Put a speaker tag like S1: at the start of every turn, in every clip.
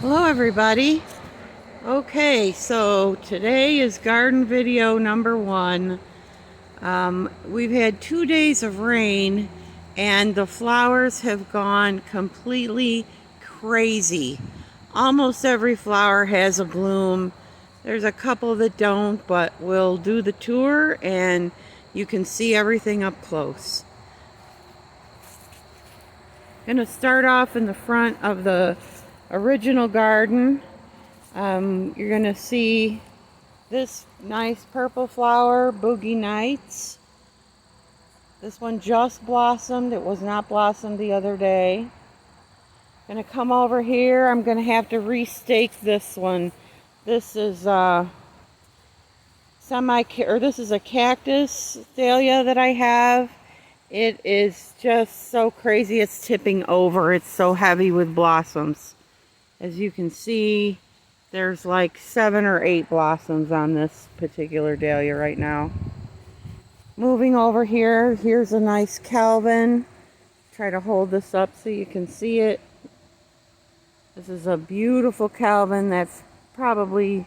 S1: Hello everybody. Okay, so today is garden video number 1. We've had 2 days of rain and the flowers have gone completely crazy. Almost every flower has a bloom. There's a couple that don't, but we'll do the tour and you can see everything up close. I'm going to start off in the front of the original garden. You're going to see this nice purple flower, Boogie Nights. This one just blossomed. It was not blossomed the other day. Going to come over here. I'm going to have to restake this one. This is this is a cactus dahlia that I have. It is just so crazy. It's tipping over. It's so heavy with blossoms. As you can see, there's like 7 or 8 blossoms on this particular dahlia right now. Moving over here, here's a nice Calvin. Try to hold this up so you can see it. This is a beautiful Calvin that's probably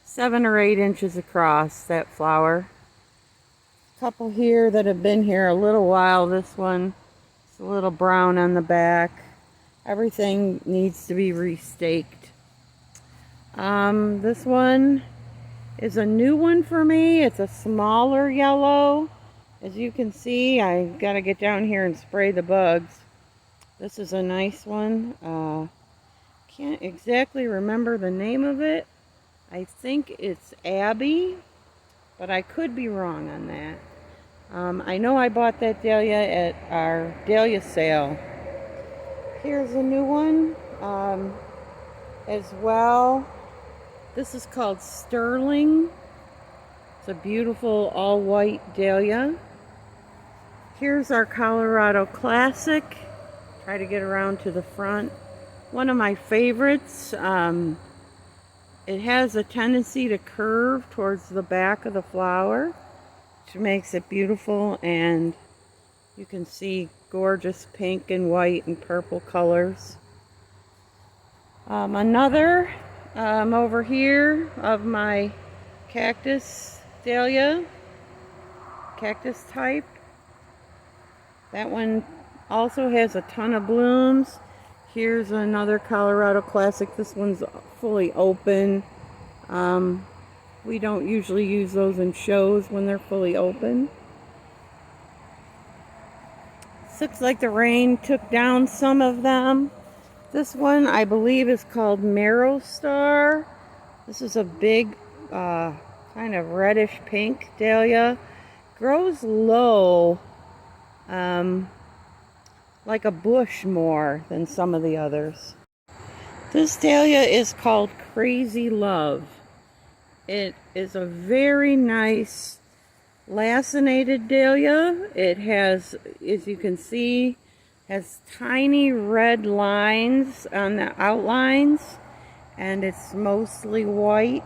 S1: 7 or 8 inches across, that flower. Couple here that have been here a little while. This one is a little brown on the back. Everything needs to be restaked. This one is a new one for me. It's a smaller yellow. As you can see, I gotta get down here and spray the bugs. This is a nice one. Can't exactly remember the name of it. I think it's Abby, but I could be wrong on that. I know I bought that dahlia at our dahlia sale. Here's a new one as well. This is called Sterling. It's a beautiful all-white dahlia. Here's our Colorado Classic. Try to get around to the front. One of my favorites. It has a tendency to curve towards the back of the flower, which makes it beautiful, and you can see gorgeous pink and white and purple colors. Another over here of my cactus dahlia, cactus type. That one also has a ton of blooms. Here's another Colorado Classic. This one's fully open. We don't usually use those in shows when they're fully open. Looks like the rain took down some of them. This one I believe is called Marrow Star. This is a big kind of reddish pink dahlia. Grows low, like a bush more than some of the others. This dahlia is called Crazy Love. It is a very nice lacinated dahlia. It has, as you can see, has tiny red lines on the outlines, and it's mostly white.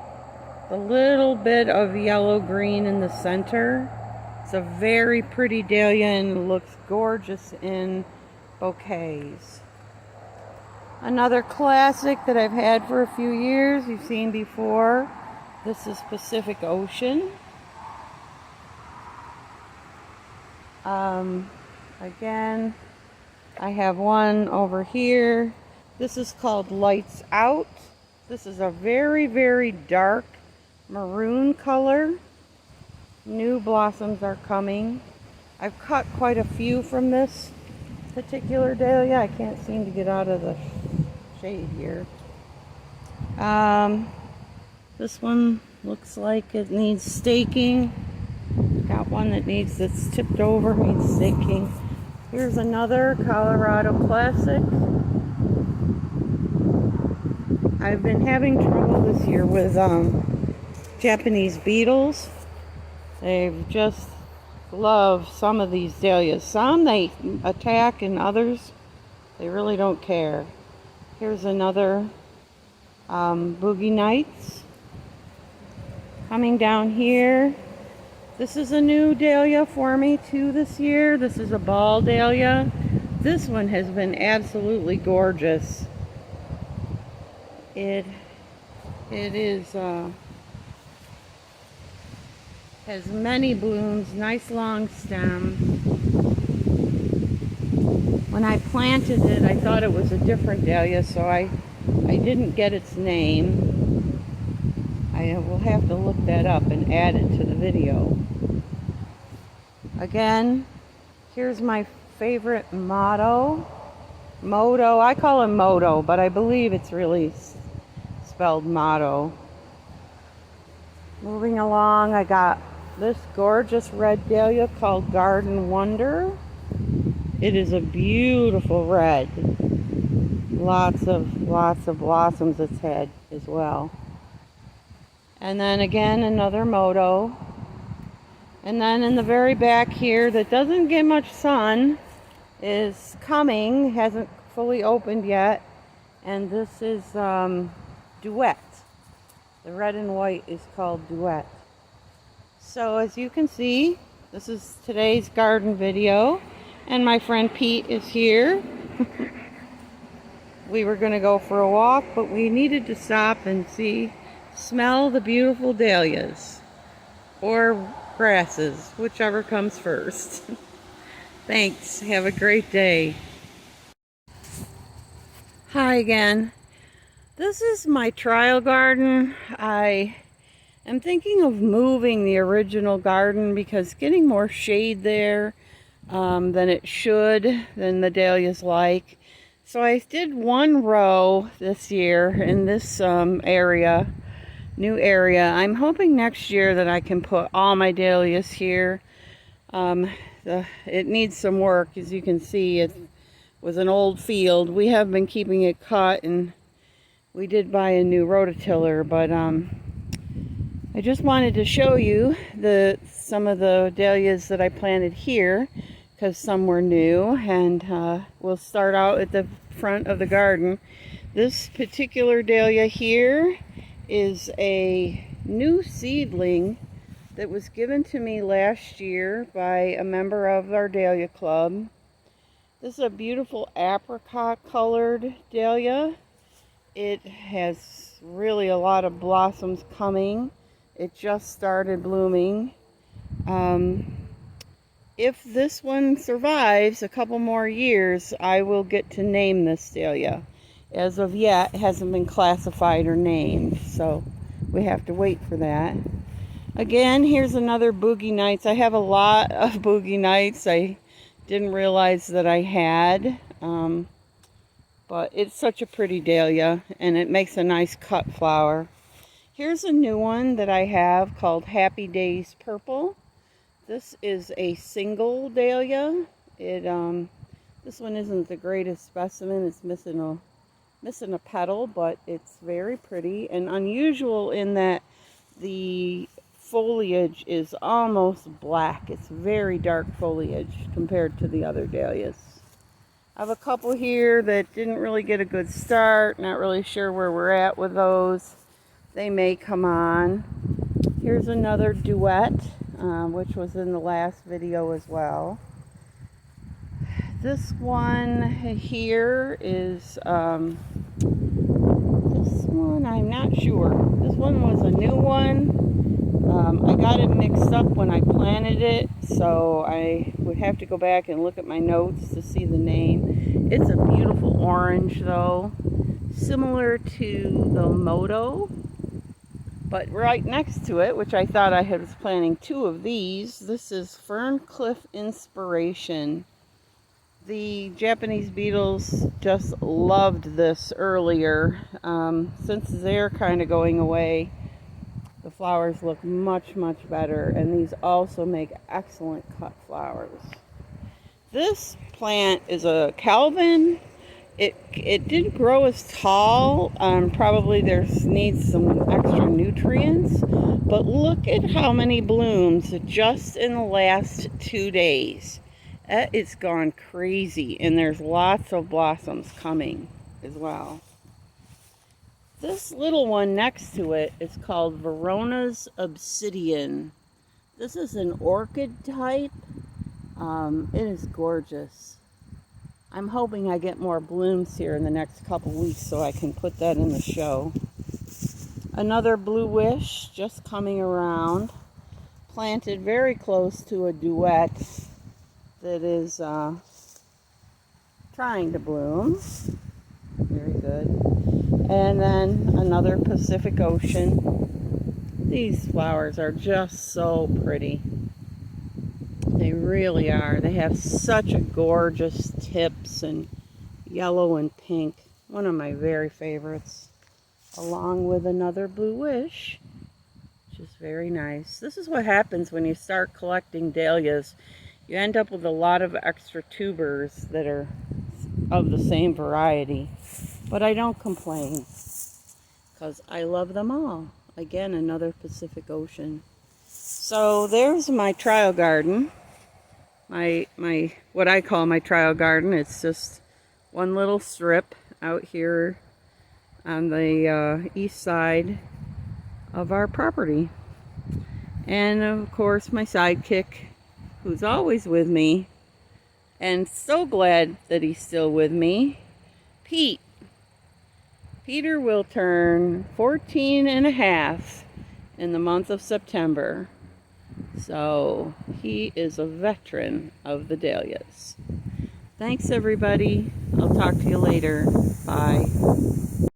S1: A little bit of yellow-green in the center. It's a very pretty dahlia and looks gorgeous in bouquets. Another classic that I've had for a few years, you've seen before. This is Pacific Ocean. Again, I have one over here. This is called Lights Out. This is a very, very dark maroon color. New blossoms are coming. I've cut quite a few from this particular dahlia. I can't seem to get out of the shade here. This one looks like it needs staking. Got one that's tipped over, needs staking. Here's another Colorado Classic. I've been having trouble this year with Japanese beetles. They've just loved some of these dahlias. Some they attack, and others they really don't care. Here's another Boogie Nights. Coming down here, this is a new dahlia for me too this year. This is a ball dahlia. This one has been absolutely gorgeous. It is has many blooms, nice long stem. When I planted it, I thought it was a different dahlia, so I didn't get its name. I will have to look that up and add it to the video. Again, here's my favorite motto. Moto, I call him Moto, but I believe it's really spelled motto. Moving along, I got this gorgeous red dahlia called Garden Wonder. It is a beautiful red. Lots of blossoms it's had as well. And then again, another Moto. And then in the very back here, that doesn't get much sun, is coming, hasn't fully opened yet. And this is Duet. The red and white is called Duet. So as you can see, this is today's garden video. And my friend Pete is here. We were going to go for a walk, but we needed to stop and smell the beautiful dahlias. Or grasses, whichever comes first. Thanks. Have a great day. Hi again. This is my trial garden. I am thinking of moving the original garden because getting more shade there than it should, than the dahlias like. So I did one row this year in this area, new area. I'm hoping next year that I can put all my dahlias here. It needs some work, as you can see. It was an old field. We have been keeping it cut, and we did buy a new rototiller, but I just wanted to show you some of the dahlias that I planted here, because some were new, and we'll start out at the front of the garden. This particular dahlia here is a new seedling that was given to me last year by a member of our Dahlia Club. This is a beautiful apricot colored dahlia. It has really a lot of blossoms coming. It just started blooming. If this one survives a couple more years, I will get to name this dahlia. As of yet, it hasn't been classified or named, so we have to wait for that. Again, here's another Boogie Nights. I have a lot of Boogie Nights. I didn't realize that I had, but it's such a pretty dahlia, and it makes a nice cut flower. Here's a new one that I have called Happy Days Purple. This is a single dahlia. This one isn't the greatest specimen. It's missing a petal, but it's very pretty and unusual in that the foliage is almost black. It's very dark foliage compared to the other dahlias. I have a couple here that didn't really get a good start. Not really sure where we're at with those. They may come on. Here's another Duet, which was in the last video as well. This one here is, this one I'm not sure. This one was a new one. I got it mixed up when I planted it, so I would have to go back and look at my notes to see the name. It's a beautiful orange though, similar to the Moto, but right next to it, which I thought I was planting two of these, this is Ferncliff Inspiration. The Japanese beetles just loved this earlier. Since they're kind of going away, the flowers look much better, and these also make excellent cut flowers. This plant is a Calvin. It didn't grow as tall. Probably needs some extra nutrients, but look at how many blooms just in the last 2 days. It's gone crazy, and there's lots of blossoms coming as well. This little one next to it is called Verona's Obsidian. This is an orchid type. It is gorgeous. I'm hoping I get more blooms here in the next couple weeks so I can put that in the show. Another blue wish just coming around. Planted very close to a duet that is trying to bloom. Very good. And then another Pacific Ocean. These flowers are just so pretty. They really are. They have such a gorgeous tips and yellow and pink. One of my very favorites. Along with another blue wish, which is very nice. This is what happens when you start collecting dahlias. You end up with a lot of extra tubers that are of the same variety. But I don't complain because I love them all. Again, another Pacific Ocean. So there's my trial garden. My what I call my trial garden. It's just one little strip out here on the east side of our property. And of course my sidekick, who's always with me, and so glad that he's still with me, Pete. Peter will turn 14 and a half in the month of September. So he is a veteran of the dahlias. Thanks everybody. I'll talk to you later. Bye.